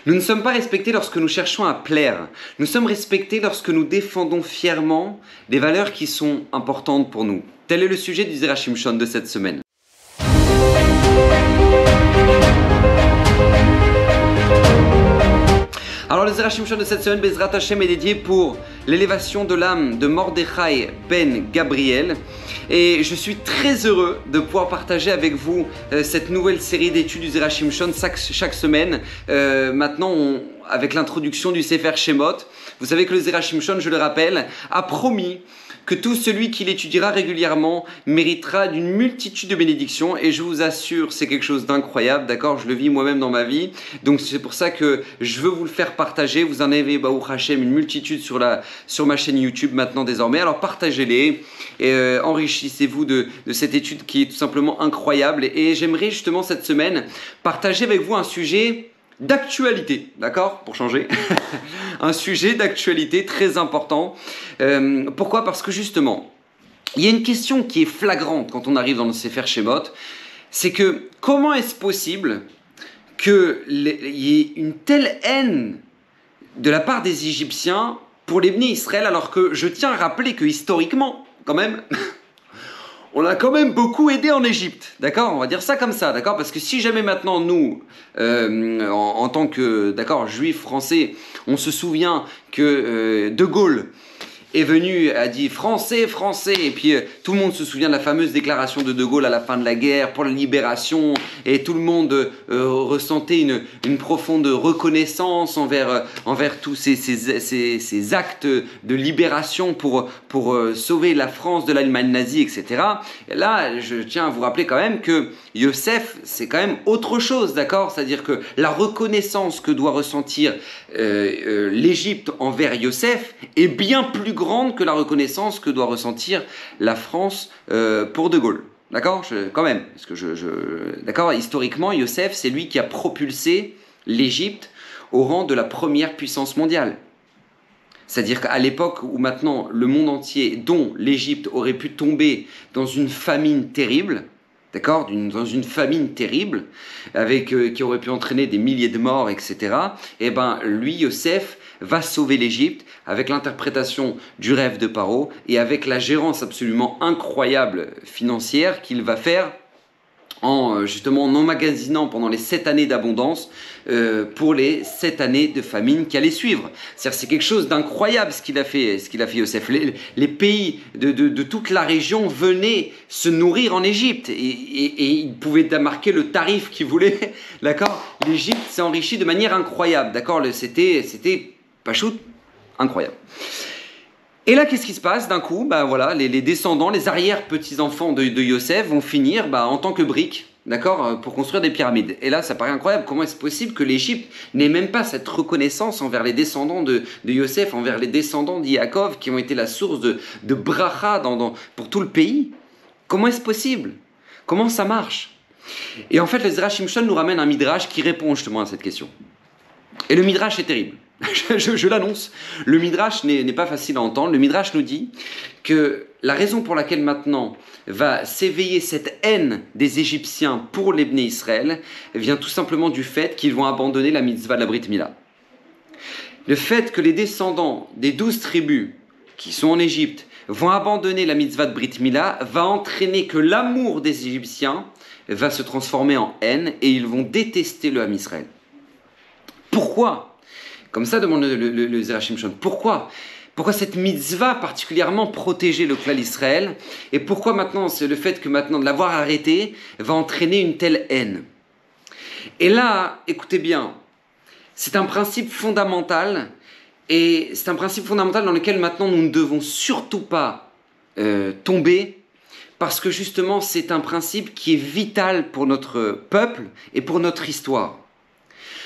Nous ne sommes pas respectés lorsque nous cherchons à plaire. Nous sommes respectés lorsque nous défendons fièrement des valeurs qui sont importantes pour nous. Tel est le sujet du Zera Shimshon de cette semaine. Alors le Zera Shimshon de cette semaine, Bezrat Hashem, est dédié pour l'élévation de l'âme de Mordechai ben Gabriel. Et je suis très heureux de pouvoir partager avec vous cette nouvelle série d'études du Zera Shimshon chaque semaine. Maintenant, avec l'introduction du Sefer Shemot, vous savez que le Zera Shimshon, je le rappelle, a promis que tout celui qui l'étudiera régulièrement méritera d'une multitude de bénédictions, et je vous assure, c'est quelque chose d'incroyable, d'accord? Je le vis moi-même dans ma vie, donc c'est pour ça que je veux vous le faire partager. Vous en avez, Baruch Hashem, une multitude sur ma chaîne YouTube maintenant désormais, alors partagez-les et enrichissez-vous de cette étude qui est tout simplement incroyable. Et j'aimerais justement cette semaine partager avec vous un sujet d'actualité, d'accord, pour changer, un sujet d'actualité très important. Pourquoi? Parce que justement, il y a une question qui est flagrante quand on arrive dans le Sefer Shemot, c'est que comment est-ce possible qu'il y ait une telle haine de la part des Égyptiens pour les Bnei Israël, alors que je tiens à rappeler que historiquement, quand même, on a quand même beaucoup aidé en Égypte, d'accord? On va dire ça comme ça, d'accord? Parce que si jamais maintenant nous, en tant que, d'accord, juifs français, on se souvient que De Gaulle est venu, a dit français, français, et puis tout le monde se souvient de la fameuse déclaration de Gaulle à la fin de la guerre pour la libération, et tout le monde ressentait une profonde reconnaissance envers tous ces actes de libération pour sauver la France de l'Allemagne nazie, etc. Et là, je tiens à vous rappeler quand même que Yosef, c'est quand même autre chose, d'accord? C'est-à-dire que la reconnaissance que doit ressentir l'Égypte envers Yosef est bien plus grande que la reconnaissance que doit ressentir la France pour De Gaulle. D'accord? Quand même, parce que d'accord, historiquement, Yosef, c'est lui qui a propulsé l'Égypte au rang de la première puissance mondiale. C'est-à-dire qu'à l'époque où maintenant le monde entier, dont l'Égypte, aurait pu tomber dans une famine terrible, d'accord, dans une famine terrible, qui aurait pu entraîner des milliers de morts, etc. Et ben lui, Yosef, va sauver l'Égypte avec l'interprétation du rêve de Paro et avec la gérance absolument incroyable financière qu'il va faire justement en emmagasinant pendant les 7 années d'abondance pour les 7 années de famine qui allaient suivre. C'est quelque chose d'incroyable ce qu'il a fait Yosef. Les pays de toute la région venaient se nourrir en Égypte et ils pouvaient marquer le tarif qu'ils voulaient. D'accord? L'Égypte s'est enrichie de manière incroyable. D'accord? C'était pachout, incroyable. Et là, qu'est-ce qui se passe d'un coup? Ben voilà, les descendants, les arrière-petits-enfants de Yosef vont finir en tant que briques, d'accord, pour construire des pyramides. Et là, ça paraît incroyable. Comment est-ce possible que l'Égypte n'ait même pas cette reconnaissance envers les descendants de Yosef, envers les descendants d'Yaakov, qui ont été la source de bracha pour tout le pays? Comment est-ce possible? Comment ça marche? Et en fait, le Zera Shimshon nous ramène un midrash qui répond justement à cette question. Et le midrash est terrible. Je l'annonce, le midrash n'est pas facile à entendre. Le midrash nous dit que la raison pour laquelle maintenant va s'éveiller cette haine des Égyptiens pour les Bnei Israël vient tout simplement du fait qu'ils vont abandonner la mitzvah de la Brit Mila. Le fait que les descendants des 12 tribus qui sont en Égypte vont abandonner la mitzvah de Brit Mila va entraîner que l'amour des Égyptiens va se transformer en haine et ils vont détester le Ham Israël. Pourquoi? Comme ça demande le Zera Shimshon. Pourquoi cette mitzvah particulièrement protéger le clan Israël? Et pourquoi maintenant, c'est le fait que maintenant de l'avoir arrêté va entraîner une telle haine? Et là, écoutez bien, c'est un principe fondamental, et c'est un principe fondamental dans lequel maintenant nous ne devons surtout pas tomber, parce que justement c'est un principe qui est vital pour notre peuple et pour notre histoire.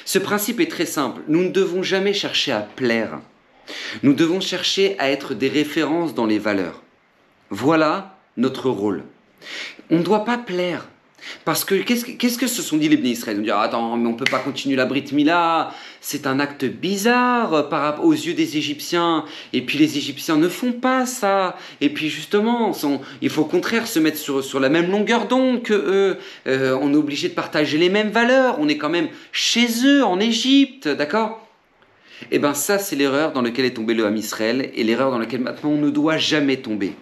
Ce principe est très simple. Nous ne devons jamais chercher à plaire. Nous devons chercher à être des références dans les valeurs. Voilà notre rôle. On ne doit pas plaire. Parce que qu'est-ce que se sont dit les Bnei Israël? Ils vont dire, attends, mais on ne peut pas continuer la Brit Mila, c'est un acte bizarre aux yeux des Égyptiens, et puis les Égyptiens ne font pas ça, et puis justement, il faut au contraire se mettre sur la même longueur d'onde qu'eux, on est obligé de partager les mêmes valeurs, on est quand même chez eux, en Égypte, d'accord? Eh bien ça, c'est l'erreur dans laquelle est tombé le Ham Israël, et l'erreur dans laquelle maintenant on ne doit jamais tomber.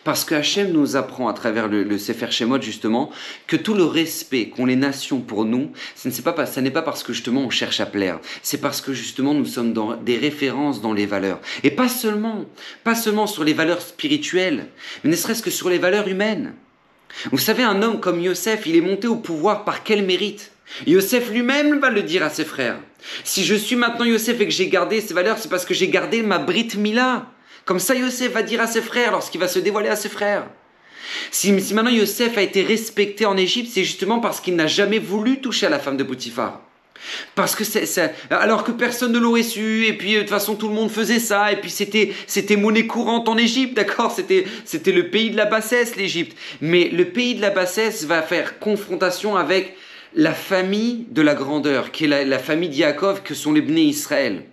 Parce que Hachem nous apprend à travers le Sefer Shemot justement que tout le respect qu'ont les nations pour nous, ça n'est pas parce que justement on cherche à plaire, c'est parce que justement nous sommes dans des références dans les valeurs. Et pas seulement sur les valeurs spirituelles, mais ne serait-ce que sur les valeurs humaines. Vous savez, un homme comme Yosef, il est monté au pouvoir par quel mérite? Yosef lui-même va le dire à ses frères. Si je suis maintenant Yosef et que j'ai gardé ces valeurs, c'est parce que j'ai gardé ma Brit Mila. Comme ça, Yosef va dire à ses frères lorsqu'il va se dévoiler à ses frères. Si maintenant Yosef a été respecté en Égypte, c'est justement parce qu'il n'a jamais voulu toucher à la femme de Potiphar. Parce que alors que personne ne l'aurait su, et puis de toute façon tout le monde faisait ça, et puis c'était monnaie courante en Égypte, d'accord, c'était le pays de la bassesse, l'Égypte. Mais le pays de la bassesse va faire confrontation avec la famille de la grandeur, qui est la famille d'Yaakov, que sont les Bnei Israël.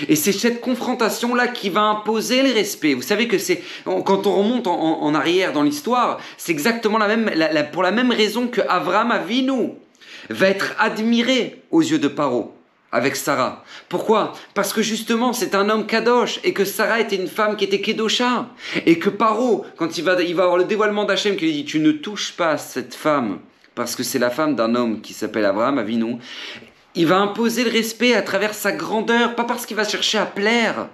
Et c'est cette confrontation-là qui va imposer le respect. Vous savez que quand on remonte en arrière dans l'histoire, c'est exactement pour la même raison que Avraham Avinu va être admiré aux yeux de Paro avec Sarah. Pourquoi? Parce que justement c'est un homme kadosh et que Sarah était une femme qui était kedosha. Et que Paro, quand il va avoir le dévoilement d'Hachem qui lui dit « Tu ne touches pas cette femme » parce que c'est la femme d'un homme qui s'appelle Avraham Avinu, il va imposer le respect à travers sa grandeur, pas parce qu'il va chercher à plaire,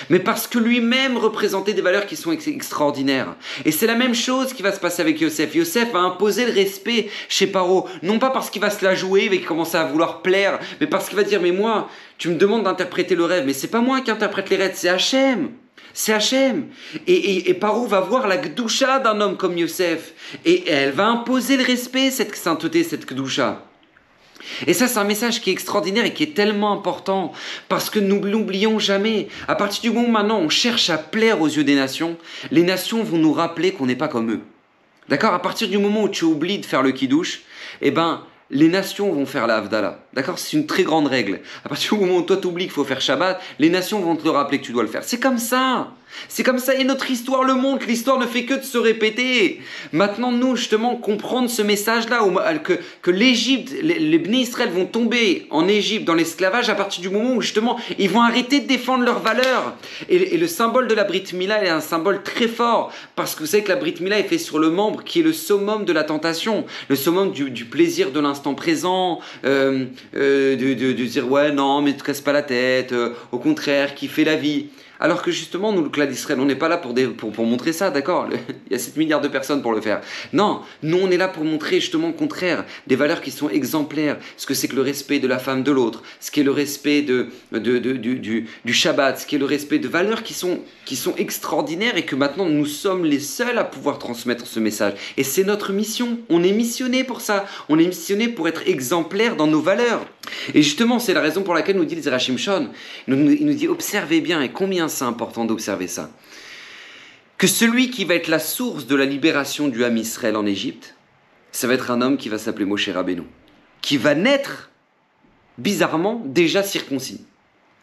mais parce que lui-même représentait des valeurs qui sont extraordinaires. Et c'est la même chose qui va se passer avec Yosef. Yosef va imposer le respect chez Paro, non pas parce qu'il va se la jouer, il va commencer à vouloir plaire, mais parce qu'il va dire « Mais moi, tu me demandes d'interpréter le rêve, mais c'est pas moi qui interprète les rêves, c'est Hachem !» C'est Hachem. Et Paro va voir la Gdusha d'un homme comme Yosef. Et elle va imposer le respect, cette sainteté, cette Gdusha. Et ça, c'est un message qui est extraordinaire et qui est tellement important. Parce que nous ne l'oublions jamais. À partir du moment où maintenant on cherche à plaire aux yeux des nations, les nations vont nous rappeler qu'on n'est pas comme eux. D'accord? À partir du moment où tu oublies de faire le kiddush, eh ben, les nations vont faire la Havdalah. D'accord? C'est une très grande règle. À partir du moment où toi t'oublies qu'il faut faire Shabbat, les nations vont te le rappeler que tu dois le faire. C'est comme ça. C'est comme ça. Et notre histoire le montre. L'histoire ne fait que de se répéter. Maintenant, nous, justement, comprendre ce message-là, que l'Égypte, les Bnei Israël vont tomber en Égypte dans l'esclavage à partir du moment où, justement, ils vont arrêter de défendre leurs valeurs. Et le symbole de la Brit Mila est un symbole très fort. Parce que vous savez que la Brit Mila est faite sur le membre qui est le summum de la tentation. Le summum du plaisir de l'instant présent. De dire ouais non mais ne te casse pas la tête, au contraire kiffer la vie, alors que justement nous le clan d'Israël on n'est pas là pour montrer ça, d'accord, il y a 7 milliards de personnes pour le faire, non, nous on est là pour montrer justement au contraire des valeurs qui sont exemplaires, ce que c'est que le respect de la femme de l'autre, ce qui est le respect du Shabbat, ce qui est le respect de valeurs qui sont extraordinaires et que maintenant nous sommes les seuls à pouvoir transmettre ce message. Et c'est notre mission, on est missionné pour ça, on est missionné pour être exemplaire dans nos valeurs. Et justement c'est la raison pour laquelle nous dit le Zera Shimshon, il nous dit observez bien, et combien c'est important d'observer ça, que celui qui va être la source de la libération du Ham Israël en Égypte, ça va être un homme qui va s'appeler Moshe Rabbeinu, qui va naître bizarrement déjà circoncis.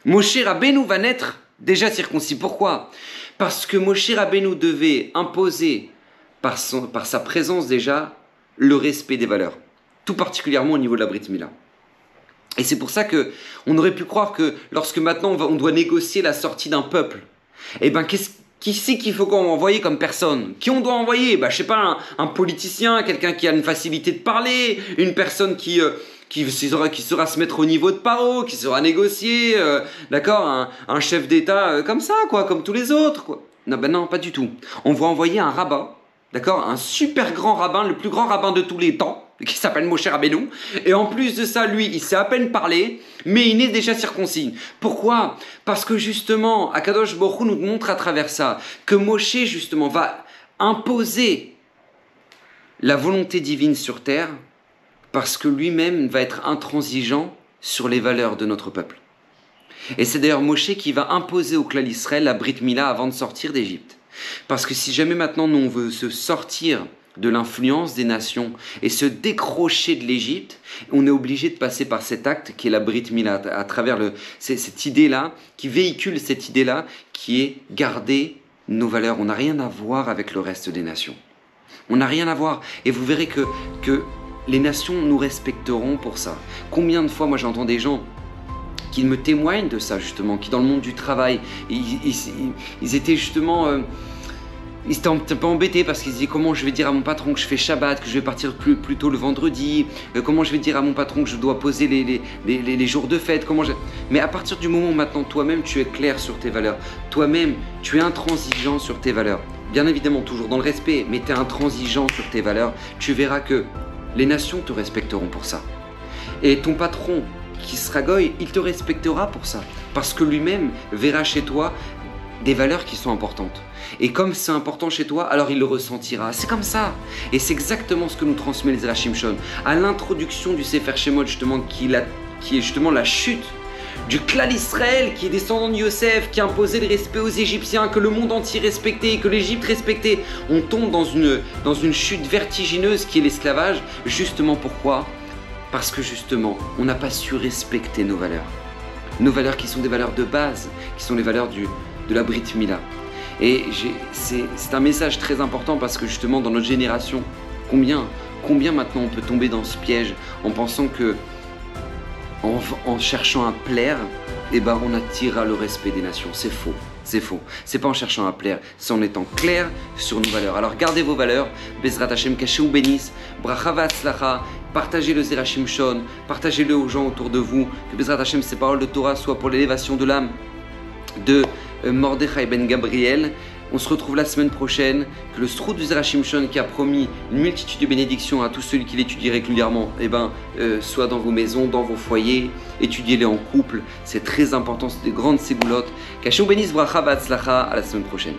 Moshe Rabbeinu va naître déjà circoncis. Pourquoi? Parce que Moshe Rabbeinu devait imposer par sa présence déjà le respect des valeurs, tout particulièrement au niveau de la Brit Mila. Et c'est pour ça que on aurait pu croire que lorsque maintenant on doit négocier la sortie d'un peuple, eh ben qui c'est qu'il faut qu'on envoie comme personne? Qui on doit envoyer? Je sais pas, un politicien, quelqu'un qui a une facilité de parler, une personne qui saura se mettre au niveau de Paro, qui saura négocier, d'accord, un chef d'État comme ça, quoi, comme tous les autres, quoi. Non, non, pas du tout. On va envoyer un rabbin, d'accord, un super grand rabbin, le plus grand rabbin de tous les temps, qui s'appelle Moshe Rabbeinu, et en plus de ça, lui, il sait à peine parler, mais il est déjà circoncis. Pourquoi? Parce que justement, Akadosh Baruch Hu nous montre à travers ça, que Moshe, justement, va imposer la volonté divine sur terre, parce que lui-même va être intransigeant sur les valeurs de notre peuple. Et c'est d'ailleurs Moshe qui va imposer au clan d'Israël la Brit Mila avant de sortir d'Égypte. Parce que si jamais maintenant nous on veut se sortir de l'influence des nations et se décrocher de l'Égypte, on est obligé de passer par cet acte qui est la Brit Mila, à travers cette idée-là, qui véhicule cette idée-là, qui est garder nos valeurs. On n'a rien à voir avec le reste des nations. On n'a rien à voir. Et vous verrez que les nations nous respecteront pour ça. Combien de fois, moi j'entends des gens qui me témoignent de ça justement, qui dans le monde du travail, ils étaient justement... ils étaient un peu embêtés parce qu'ils se disaient comment je vais dire à mon patron que je fais Shabbat, que je vais partir plus tôt le vendredi, comment je vais dire à mon patron que je dois poser les jours de fête, Mais à partir du moment où maintenant toi-même tu es clair sur tes valeurs, toi-même tu es intransigeant sur tes valeurs, bien évidemment toujours dans le respect, mais tu es intransigeant sur tes valeurs, tu verras que les nations te respecteront pour ça. Et ton patron qui sera goy, il te respectera pour ça, parce que lui-même verra chez toi des valeurs qui sont importantes. Et comme c'est important chez toi, alors il le ressentira. C'est comme ça. Et c'est exactement ce que nous transmet le Zera Shimshon. À l'introduction du Sefer Shemot, justement, qui est justement la chute du clan Israël, qui est descendant de Yosef, qui imposait le respect aux Égyptiens, que le monde entier respectait, que l'Égypte respectait. On tombe dans une chute vertigineuse qui est l'esclavage. Justement pourquoi ? Parce que justement, on n'a pas su respecter nos valeurs. Nos valeurs qui sont des valeurs de base, qui sont les valeurs de la Brit Mila. Et c'est un message très important parce que justement dans notre génération, combien maintenant on peut tomber dans ce piège en pensant que en cherchant à plaire, eh ben on attirera le respect des nations. C'est faux, c'est faux. C'est pas en cherchant à plaire, c'est en étant clair sur nos valeurs. Alors gardez vos valeurs, Bezrat Hashem, cachez ou bénisse, bracha v'atzlacha, partagez le Zera Shimshon, partagez-le aux gens autour de vous, que Bezrat Hashem, ces paroles de Torah soient pour l'élévation de l'âme de Mordechai ben Gabriel. On se retrouve la semaine prochaine. Que le Srout du Zera Shimshon, qui a promis une multitude de bénédictions à tous ceux qui l'étudient régulièrement, soit dans vos maisons, dans vos foyers, étudiez-les en couple, c'est très important, c'est des grandes ségoulottes. Qu'Hashem bénisse, bracha v'atzlacha, à la semaine prochaine.